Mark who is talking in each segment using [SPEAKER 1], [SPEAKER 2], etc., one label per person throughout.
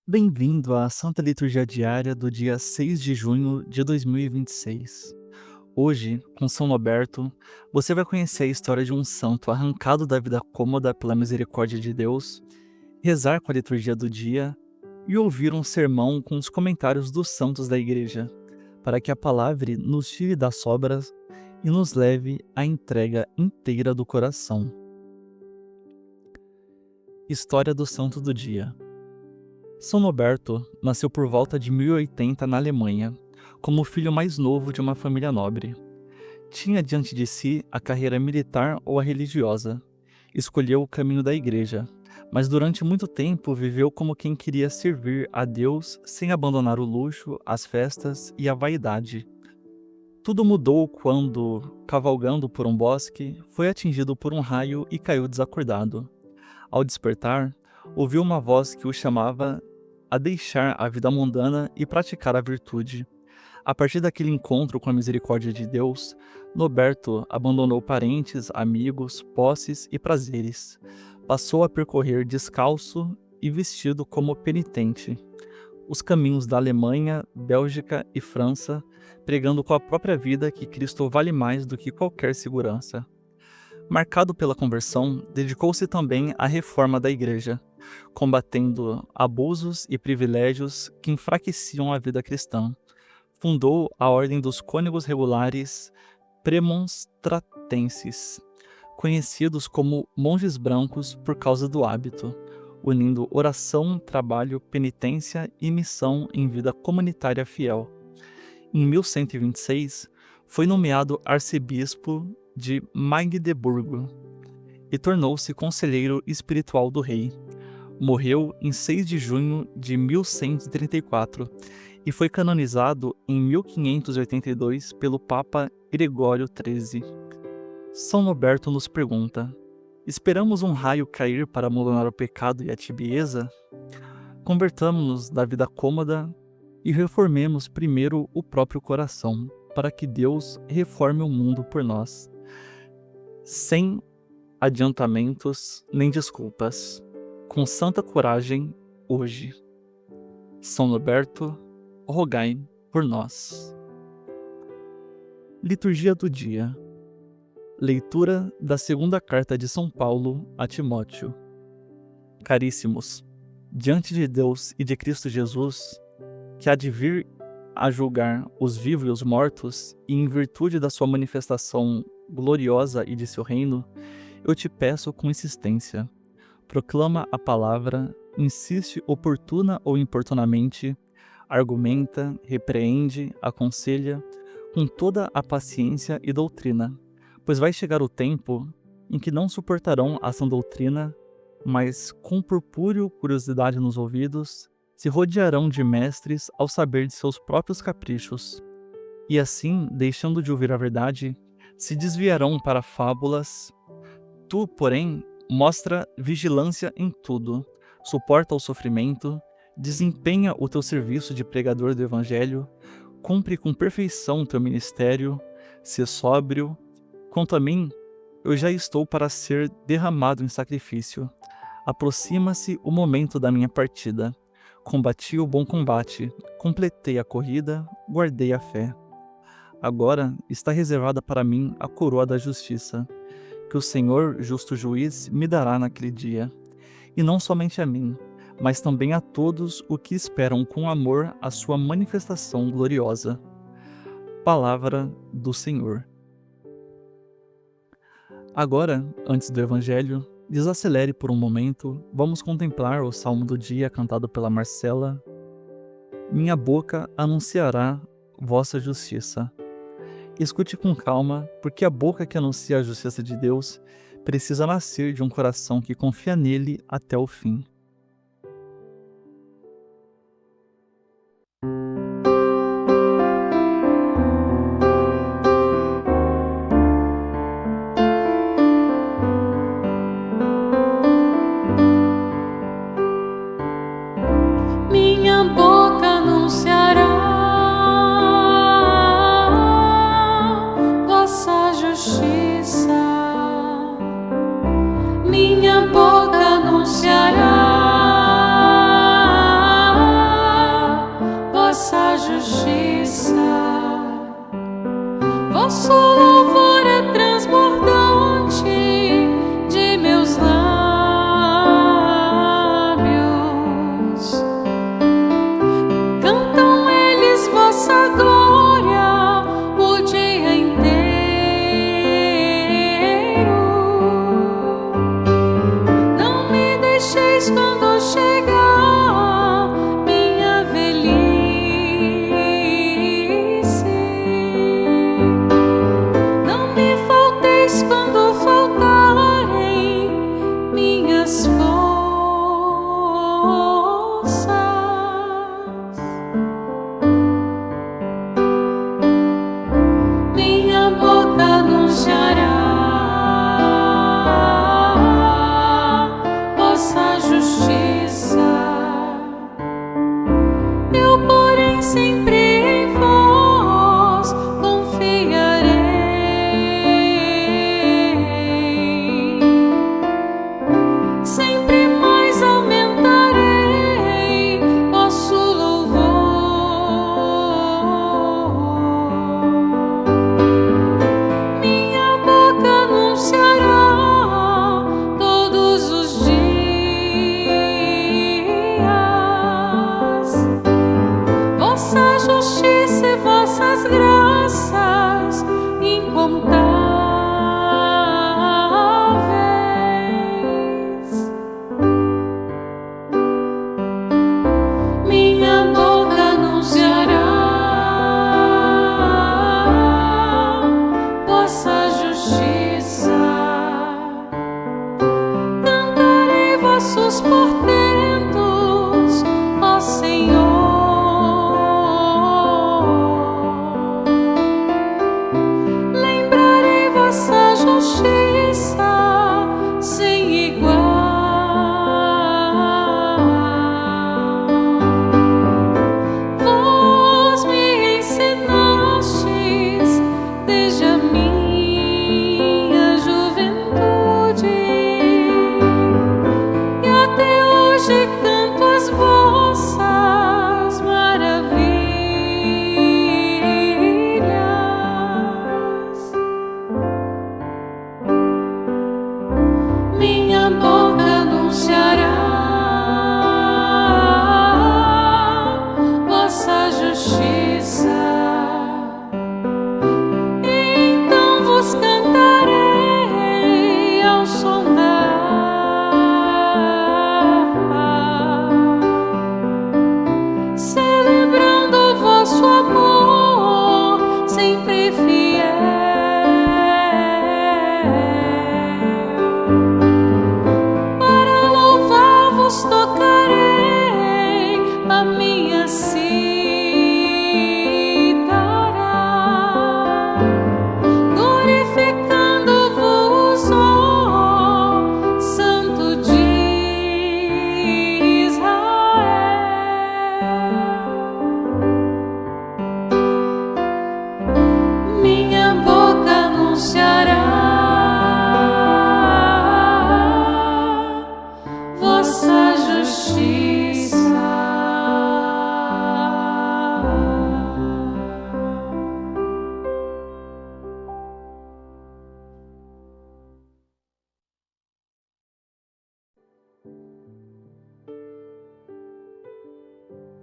[SPEAKER 1] Bem-vindo à Santa Liturgia Diária do dia 6 de junho de 2026. Hoje, com São Roberto, você vai conhecer a história de um santo arrancado da vida cômoda pela misericórdia de Deus, rezar com a liturgia do dia e ouvir um sermão com os comentários dos santos da Igreja, para que a palavra nos tire das sobras e nos leve à entrega inteira do coração. História do Santo do Dia. São Roberto nasceu por volta de 1080 na Alemanha, como o filho mais novo de uma família nobre. Tinha diante de si a carreira militar ou a religiosa. Escolheu o caminho da igreja, mas durante muito tempo viveu como quem queria servir a Deus sem abandonar o luxo, as festas e a vaidade. Tudo mudou quando, cavalgando por um bosque, foi atingido por um raio e caiu desacordado. Ao despertar, ouviu uma voz que o chamava a deixar a vida mundana e praticar a virtude. A partir daquele encontro com a misericórdia de Deus, Noberto abandonou parentes, amigos, posses e prazeres. Passou a percorrer descalço e vestido como penitente os caminhos da Alemanha, Bélgica e França, pregando com a própria vida que Cristo vale mais do que qualquer segurança. Marcado pela conversão, dedicou-se também à reforma da Igreja, combatendo abusos e privilégios que enfraqueciam a vida cristã. Fundou a Ordem dos Cônegos Regulares Premonstratenses, conhecidos como monges brancos por causa do hábito, unindo oração, trabalho, penitência e missão em vida comunitária fiel. Em 1126, foi nomeado arcebispo de Magdeburgo e tornou-se conselheiro espiritual do rei. Morreu em 6 de junho de 1134 e foi canonizado em 1582 pelo Papa Gregório XIII. São Roberto nos pergunta: esperamos um raio cair para abandonar o pecado e a tibieza? Convertamo-nos da vida cômoda e reformemos primeiro o próprio coração, para que Deus reforme o mundo por nós, sem adiantamentos nem desculpas, com santa coragem, hoje. São Roberto, rogai por nós. Liturgia do dia. Leitura da segunda carta de São Paulo a Timóteo. Caríssimos, diante de Deus e de Cristo Jesus, que há de vir a julgar os vivos e os mortos, e em virtude da sua manifestação gloriosa e de seu reino, eu te peço com insistência, proclama a palavra, insiste oportuna ou importunamente, argumenta, repreende, aconselha, com toda a paciência e doutrina, pois vai chegar o tempo em que não suportarão a sã doutrina, mas com purpúreo curiosidade nos ouvidos, se rodearão de mestres ao saber de seus próprios caprichos, e assim, deixando de ouvir a verdade, se desviarão para fábulas. Tu, porém, mostra vigilância em tudo, suporta o sofrimento, desempenha o teu serviço de pregador do Evangelho, cumpre com perfeição teu ministério, se sóbrio. Quanto a mim, eu já estou para ser derramado em sacrifício. Aproxima-se o momento da minha partida. Combati o bom combate, completei a corrida, guardei a fé. Agora está reservada para mim a coroa da justiça, que o Senhor, justo juiz, me dará naquele dia. E não somente a mim, mas também a todos os que esperam com amor a sua manifestação gloriosa. Palavra do Senhor. Agora, antes do Evangelho, desacelere por um momento, vamos contemplar o Salmo do dia cantado pela Marcela. Minha boca anunciará vossa justiça. Escute com calma, porque a boca que anuncia a justiça de Deus precisa nascer de um coração que confia nele até o fim.
[SPEAKER 2] Minha boca anunciará vossa justiça. Minha boca anunciará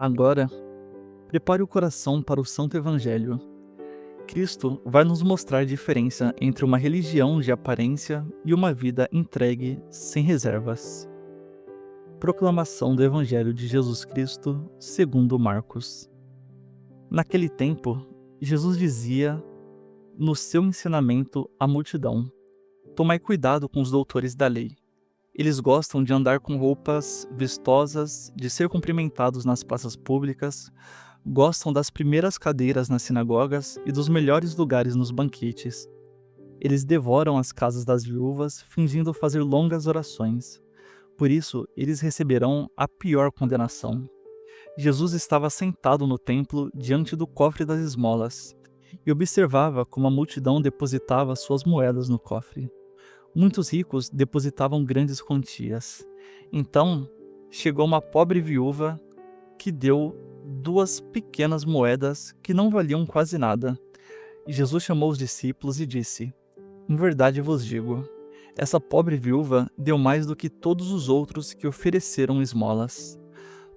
[SPEAKER 1] Agora, prepare o coração para o Santo Evangelho. Cristo vai nos mostrar a diferença entre uma religião de aparência e uma vida entregue sem reservas. Proclamação do Evangelho de Jesus Cristo segundo Marcos. Naquele tempo, Jesus dizia no seu ensinamento à multidão: tomai cuidado com os doutores da lei. Eles gostam de andar com roupas vistosas, de ser cumprimentados nas praças públicas, gostam das primeiras cadeiras nas sinagogas e dos melhores lugares nos banquetes. Eles devoram as casas das viúvas, fingindo fazer longas orações. Por isso, eles receberão a pior condenação. Jesus estava sentado no templo diante do cofre das esmolas e observava como a multidão depositava suas moedas no cofre. Muitos ricos depositavam grandes quantias. Então, chegou uma pobre viúva que deu 2 pequenas moedas que não valiam quase nada. E Jesus chamou os discípulos e disse: em verdade vos digo, essa pobre viúva deu mais do que todos os outros que ofereceram esmolas.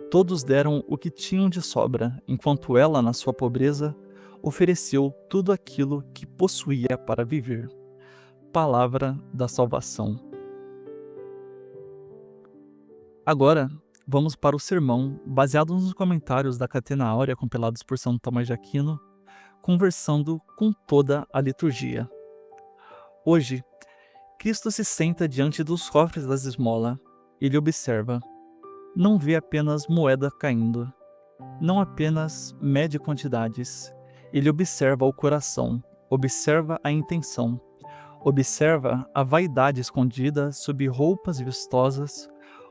[SPEAKER 1] Todos deram o que tinham de sobra, enquanto ela, na sua pobreza, ofereceu tudo aquilo que possuía para viver. Palavra da salvação. Agora, vamos para o sermão, baseado nos comentários da Catena Áurea compilados por São Tomás de Aquino, conversando com toda a liturgia. Hoje, Cristo se senta diante dos cofres das esmolas. Ele observa. Não vê apenas moeda caindo. Não apenas mede quantidades. Ele observa o coração, observa a intenção. Observa a vaidade escondida sob roupas vistosas.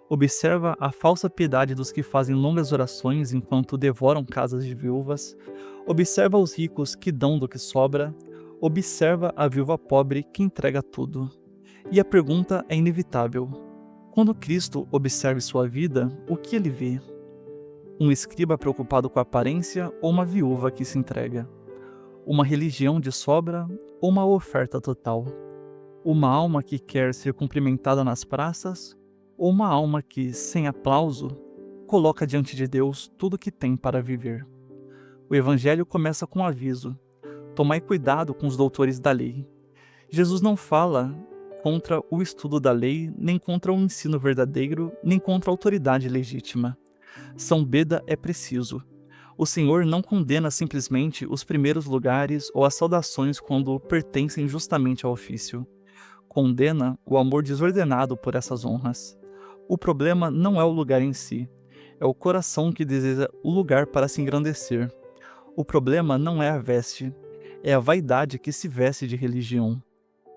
[SPEAKER 1] Observa a falsa piedade dos que fazem longas orações enquanto devoram casas de viúvas. Observa os ricos que dão do que sobra. Observa a viúva pobre que entrega tudo. E a pergunta é inevitável. Quando Cristo observa sua vida, o que ele vê? Um escriba preocupado com a aparência ou uma viúva que se entrega? Uma religião de sobra ou uma oferta total? Uma alma que quer ser cumprimentada nas praças ou uma alma que, sem aplauso, coloca diante de Deus tudo o que tem para viver? O Evangelho começa com um aviso: tomai cuidado com os doutores da lei. Jesus não fala contra o estudo da lei, nem contra o ensino verdadeiro, nem contra a autoridade legítima. São Beda é preciso. O Senhor não condena simplesmente os primeiros lugares ou as saudações quando pertencem justamente ao ofício. Condena o amor desordenado por essas honras. O problema não é o lugar em si, é o coração que deseja o lugar para se engrandecer. O problema não é a veste, é a vaidade que se veste de religião.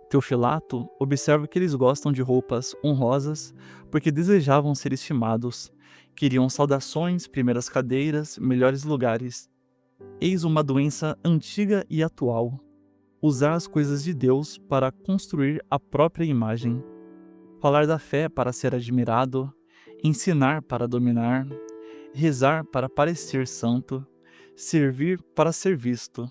[SPEAKER 1] Teofilato observa que eles gostam de roupas honrosas porque desejavam ser estimados, queriam saudações, primeiras cadeiras, melhores lugares. Eis uma doença antiga e atual: usar as coisas de Deus para construir a própria imagem. Falar da fé para ser admirado, ensinar para dominar, rezar para parecer santo, servir para ser visto,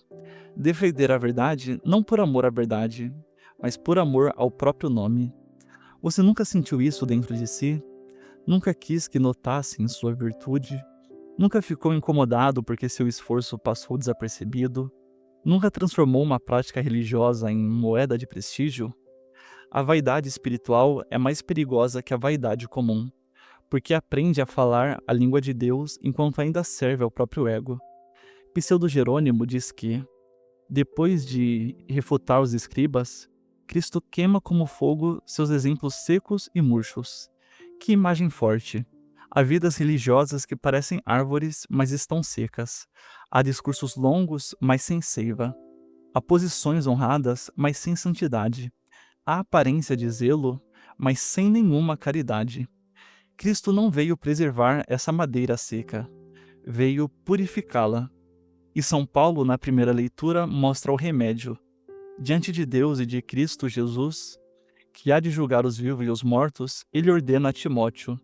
[SPEAKER 1] defender a verdade não por amor à verdade, mas por amor ao próprio nome. Você nunca sentiu isso dentro de si? Nunca quis que notassem sua virtude? Nunca ficou incomodado porque seu esforço passou desapercebido? Nunca transformou uma prática religiosa em moeda de prestígio? A vaidade espiritual é mais perigosa que a vaidade comum, porque aprende a falar a língua de Deus enquanto ainda serve ao próprio ego. Pseudo Jerônimo diz que, depois de refutar os escribas, Cristo queima como fogo seus exemplos secos e murchos. Que imagem forte! Há vidas religiosas que parecem árvores, mas estão secas. Há discursos longos, mas sem seiva. Há posições honradas, mas sem santidade. Há aparência de zelo, mas sem nenhuma caridade. Cristo não veio preservar essa madeira seca. Veio purificá-la. E São Paulo, na primeira leitura, mostra o remédio. Diante de Deus e de Cristo Jesus, que há de julgar os vivos e os mortos, ele ordena a Timóteo: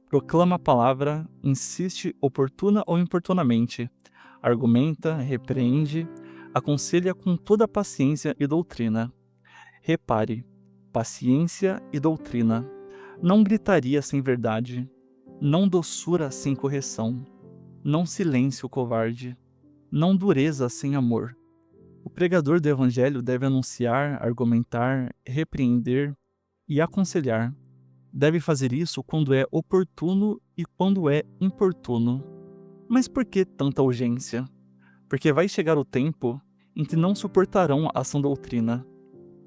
[SPEAKER 1] proclama a palavra, insiste oportuna ou importunamente, argumenta, repreende, aconselha com toda paciência e doutrina. Repare, paciência e doutrina, não gritaria sem verdade, não doçura sem correção. não silêncio covarde, não dureza sem amor. O pregador do evangelho deve anunciar, argumentar, repreender e aconselhar. Deve fazer isso quando é oportuno e quando é importuno. Mas por que tanta urgência? Porque vai chegar o tempo em que não suportarão a sã doutrina.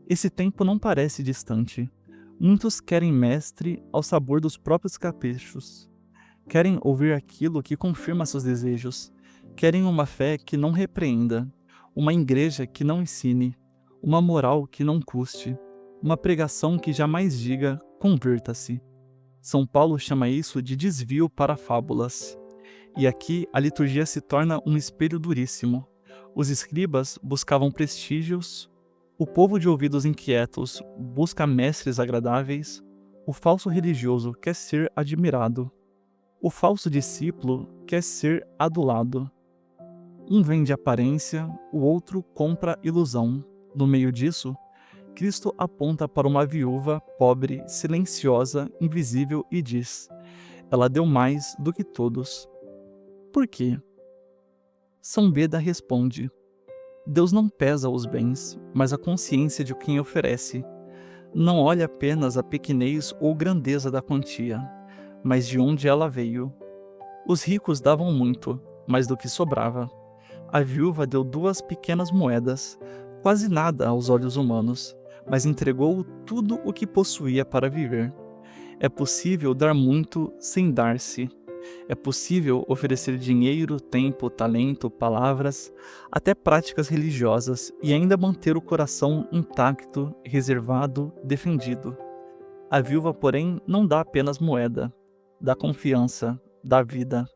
[SPEAKER 1] Esse tempo não parece distante. Muitos querem mestre ao sabor dos próprios caprichos. Querem ouvir aquilo que confirma seus desejos. Querem uma fé que não repreenda, uma igreja que não ensine, uma moral que não custe, uma pregação que jamais diga converta-se. São Paulo chama isso de desvio para fábulas. E aqui a liturgia se torna um espelho duríssimo. Os escribas buscavam prestígios, o povo de ouvidos inquietos busca mestres agradáveis, o falso religioso quer ser admirado, o falso discípulo quer ser adulado. Um vende aparência, o outro compra ilusão. No meio disso, Cristo aponta para uma viúva pobre, silenciosa, invisível e diz: ela deu mais do que todos. Por quê? São Beda responde: Deus não pesa os bens, mas a consciência de quem oferece. Não olha apenas a pequenez ou grandeza da quantia, mas de onde ela veio. Os ricos davam muito, mas do que sobrava. A viúva deu 2 pequenas moedas, quase nada aos olhos humanos, mas entregou tudo o que possuía para viver. É possível dar muito sem dar-se. É possível oferecer dinheiro, tempo, talento, palavras, até práticas religiosas e ainda manter o coração intacto, reservado, defendido. A viúva, porém, não dá apenas moeda, dá confiança, dá vida,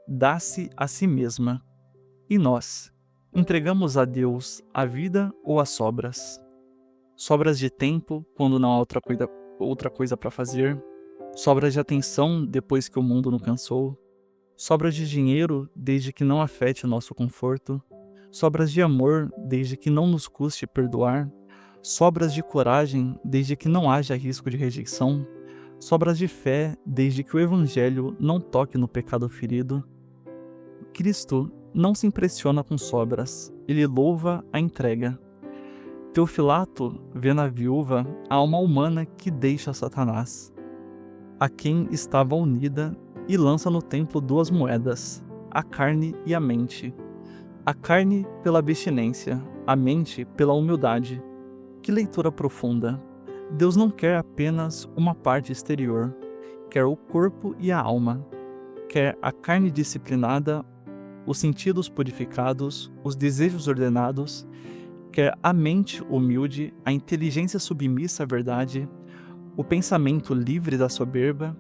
[SPEAKER 1] dá-se a si mesma. E nós, entregamos a Deus a vida ou as sobras? Sobras de tempo, quando não há outra coisa para fazer. Sobras de atenção, depois que o mundo nos cansou. Sobras de dinheiro, desde que não afete o nosso conforto. Sobras de amor, desde que não nos custe perdoar. Sobras de coragem, desde que não haja risco de rejeição. Sobras de fé, desde que o evangelho não toque no pecado ferido. Cristo não se impressiona com sobras, ele louva a entrega. Teofilato vê na viúva a alma humana que deixa Satanás, a quem estava unida, e lança no templo 2 moedas, a carne e a mente. A carne pela abstinência, a mente pela humildade. Que leitura profunda! Deus não quer apenas uma parte exterior, quer o corpo e a alma. Quer a carne disciplinada, os sentidos purificados, os desejos ordenados, quer a mente humilde, a inteligência submissa à verdade, o pensamento livre da soberba.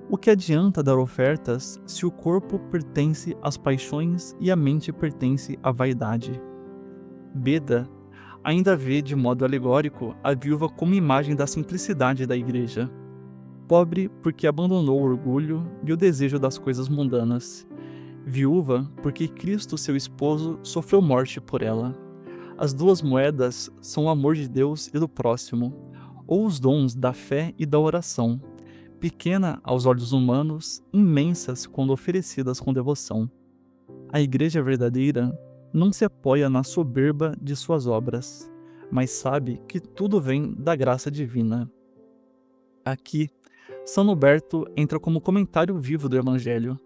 [SPEAKER 1] O que adianta dar ofertas se o corpo pertence às paixões e a mente pertence à vaidade? Beda ainda vê de modo alegórico a viúva como imagem da simplicidade da igreja. Pobre porque abandonou o orgulho e o desejo das coisas mundanas. Viúva porque Cristo, seu esposo, sofreu morte por ela. As 2 moedas são o amor de Deus e do próximo, ou os dons da fé e da oração, pequena aos olhos humanos, imensas quando oferecidas com devoção. A igreja verdadeira não se apoia na soberba de suas obras, mas sabe que tudo vem da graça divina. Aqui, São Norberto entra como comentário vivo do Evangelho.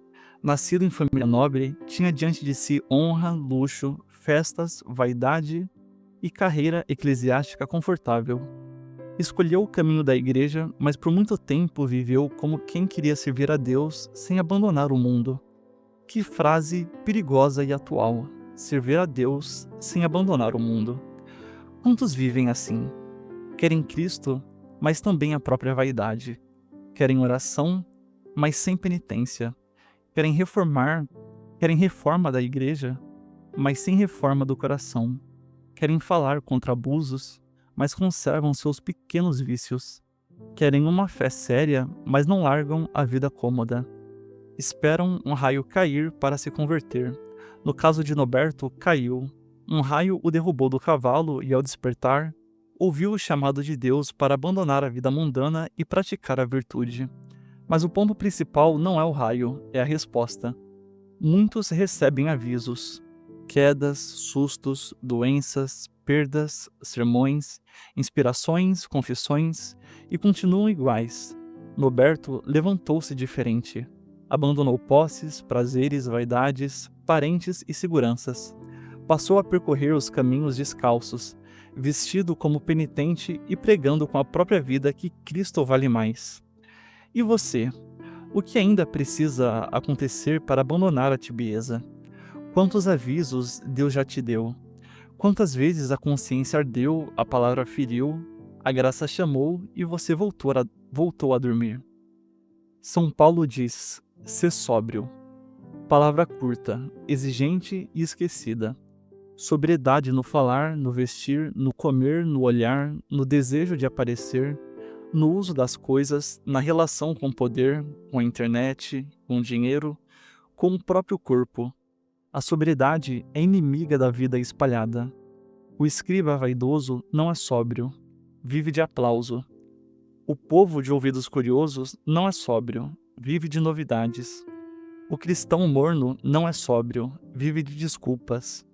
[SPEAKER 1] Nascido em família nobre, tinha diante de si honra, luxo, festas, vaidade e carreira eclesiástica confortável. Escolheu o caminho da igreja, mas por muito tempo viveu como quem queria servir a Deus sem abandonar o mundo. Que frase perigosa e atual! Servir a Deus sem abandonar o mundo. Quantos vivem assim? Querem Cristo, mas também a própria vaidade. Querem oração, mas sem penitência. Querem reforma da igreja, mas sem reforma do coração. Querem falar contra abusos, mas conservam seus pequenos vícios. Querem uma fé séria, mas não largam a vida cômoda. Esperam um raio cair para se converter. No caso de Norberto, caiu. Um raio o derrubou do cavalo e, ao despertar, ouviu o chamado de Deus para abandonar a vida mundana e praticar a virtude. Mas o ponto principal não é o raio, é a resposta. muitos recebem avisos, quedas, sustos, doenças, perdas, sermões, inspirações, confissões, e continuam iguais. Noberto levantou-se diferente. Abandonou posses, prazeres, vaidades, parentes e seguranças. Passou a percorrer os caminhos descalços, vestido como penitente e pregando com a própria vida que Cristo vale mais. E você? O que ainda precisa acontecer para abandonar a tibieza? Quantos avisos Deus já te deu? Quantas vezes a consciência ardeu, a palavra feriu, a graça chamou e você voltou a dormir? São Paulo diz: sê sóbrio. Palavra curta, exigente e esquecida. Sobriedade no falar, no vestir, no comer, no olhar, no desejo de aparecer, no uso das coisas, na relação com o poder, com a internet, com o dinheiro, com o próprio corpo. A sobriedade é inimiga da vida espalhada. O escriba vaidoso não é sóbrio, vive de aplauso. O povo de ouvidos curiosos não é sóbrio, vive de novidades. O cristão morno não é sóbrio, vive de desculpas.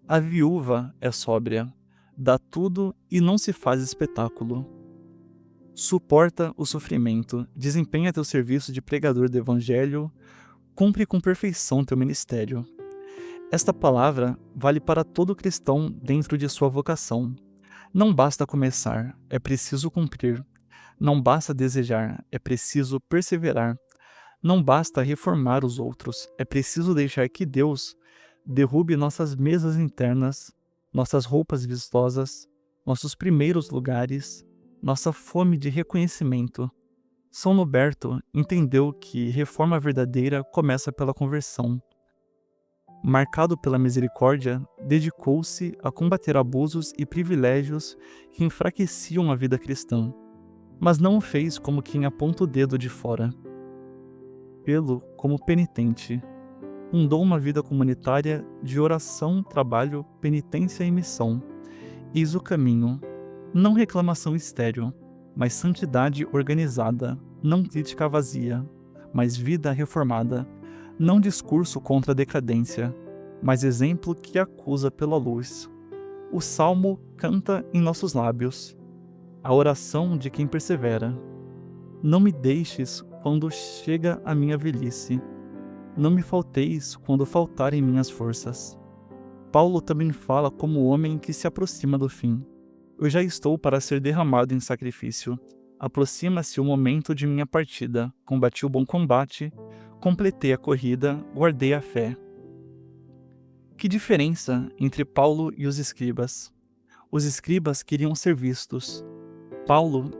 [SPEAKER 1] A viúva é sóbria, dá tudo e não se faz espetáculo. Suporta o sofrimento, desempenha teu serviço de pregador do evangelho, cumpre com perfeição teu ministério. Esta palavra vale para todo cristão dentro de sua vocação. Não basta começar, é preciso cumprir. Não basta desejar, é preciso perseverar. Não basta reformar os outros, é preciso deixar que Deus derrube nossas mesas internas, nossas roupas vistosas, nossos primeiros lugares, nossa fome de reconhecimento. São Noberto entendeu que reforma verdadeira começa pela conversão. Marcado pela misericórdia, dedicou-se a combater abusos e privilégios que enfraqueciam a vida cristã, mas não o fez como quem aponta o dedo de fora. Fê-lo como penitente. Fundou uma vida comunitária de oração, trabalho, penitência e missão. Eis o caminho, não reclamação estéril, mas santidade organizada, não crítica vazia, mas vida reformada, não discurso contra a decadência, mas exemplo que acusa pela luz. O salmo canta em nossos lábios, a oração de quem persevera. Não me deixes quando chega a minha velhice, não me falteis quando faltarem minhas forças. Paulo também fala como homem que se aproxima do fim. Eu já estou para ser derramado em sacrifício. Aproxima-se o momento de minha partida. Combati o bom combate, completei a corrida, guardei a fé. Que diferença entre Paulo e os escribas? Os escribas queriam ser vistos. Paulo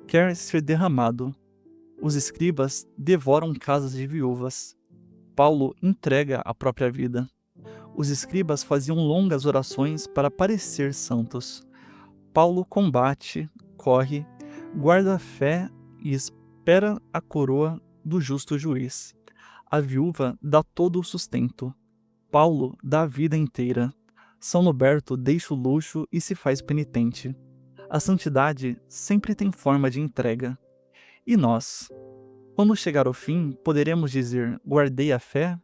[SPEAKER 1] quer ser derramado. Os escribas devoram casas de viúvas. Paulo entrega a própria vida. Os escribas faziam longas orações para parecer santos. Paulo combate, corre, guarda a fé e espera a coroa do justo juiz. A viúva dá todo o sustento. Paulo dá a vida inteira. São Noberto deixa o luxo e se faz penitente. A santidade sempre tem forma de entrega. E nós? Quando chegar o fim, poderemos dizer, guardei a fé?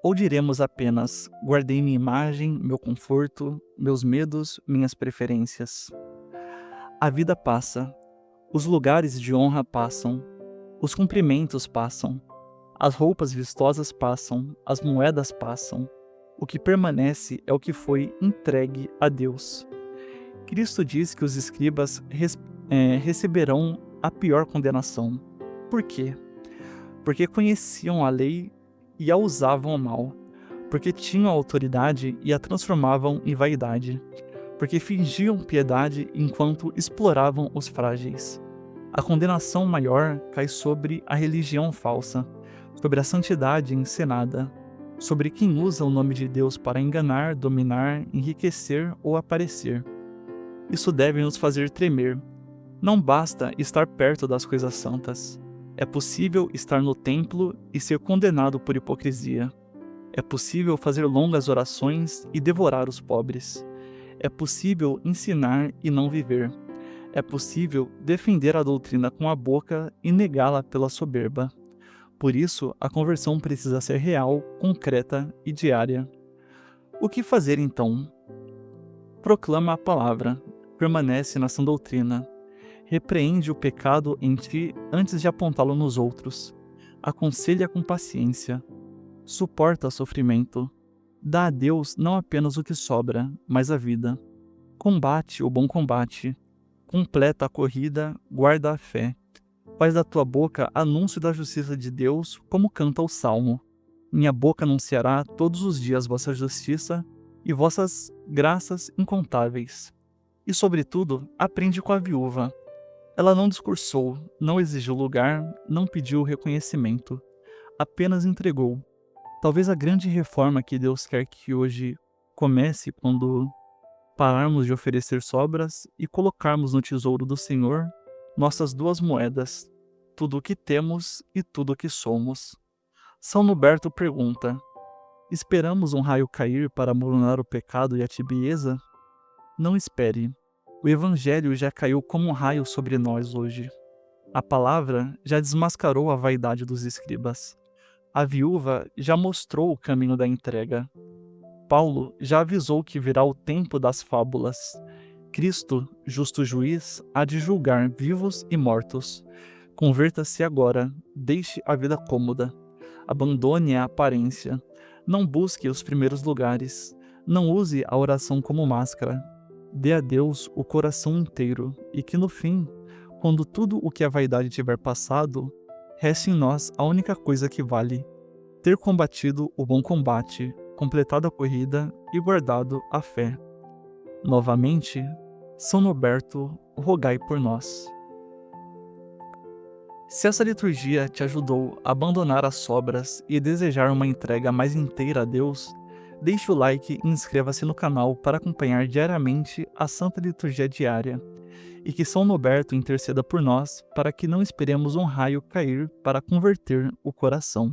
[SPEAKER 1] Ou diremos apenas, guardei minha imagem, meu conforto, meus medos, minhas preferências? A vida passa, os lugares de honra passam, os cumprimentos passam, as roupas vistosas passam, as moedas passam. O que permanece é o que foi entregue a Deus. Cristo diz que os escribas receberão a pior condenação. Por quê? Porque conheciam a lei e a usavam a mal, porque tinham a autoridade e a transformavam em vaidade, porque fingiam piedade enquanto exploravam os frágeis. A condenação maior cai sobre a religião falsa, sobre a santidade encenada, sobre quem usa o nome de Deus para enganar, dominar, enriquecer ou aparecer. Isso deve nos fazer tremer. Não basta estar perto das coisas santas. É possível estar no templo e ser condenado por hipocrisia. É possível fazer longas orações e devorar os pobres. É possível ensinar e não viver. É possível defender a doutrina com a boca e negá-la pela soberba. Por isso, a conversão precisa ser real, concreta e diária. O que fazer então? Proclama a palavra, permanece na sã doutrina, repreende o pecado em ti antes de apontá-lo nos outros, aconselha com paciência, suporta sofrimento, dá a Deus não apenas o que sobra, mas a vida. Combate o bom combate, completa a corrida, guarda a fé. Faz da tua boca anúncio da justiça de Deus, como canta o Salmo. Minha boca anunciará todos os dias vossa justiça e vossas graças incontáveis. E, sobretudo, aprende com a viúva. Ela não discursou, não exigiu lugar, não pediu reconhecimento. Apenas entregou. Talvez a grande reforma que Deus quer que hoje comece quando pararmos de oferecer sobras e colocarmos no tesouro do Senhor nossas duas moedas, tudo o que temos e tudo o que somos. São Norberto pergunta: esperamos um raio cair para amolanar o pecado e a tibieza? Não espere. O Evangelho já caiu como um raio sobre nós hoje. A palavra já desmascarou a vaidade dos escribas. A viúva já mostrou o caminho da entrega. Paulo já avisou que virá o tempo das fábulas. Cristo, justo juiz, há de julgar vivos e mortos. Converta-se agora, deixe a vida cômoda. Abandone a aparência. Não busque os primeiros lugares. Não use a oração como máscara. Dê a Deus o coração inteiro e que no fim, quando tudo o que a vaidade tiver passado, reste em nós a única coisa que vale: ter combatido o bom combate, completado a corrida e guardado a fé. Novamente, São Norberto, rogai por nós. Se essa liturgia te ajudou a abandonar as sobras e desejar uma entrega mais inteira a Deus, deixe o like e inscreva-se no canal para acompanhar diariamente a Santa Liturgia Diária. E que São Norberto interceda por nós para que não esperemos um raio cair para converter o coração.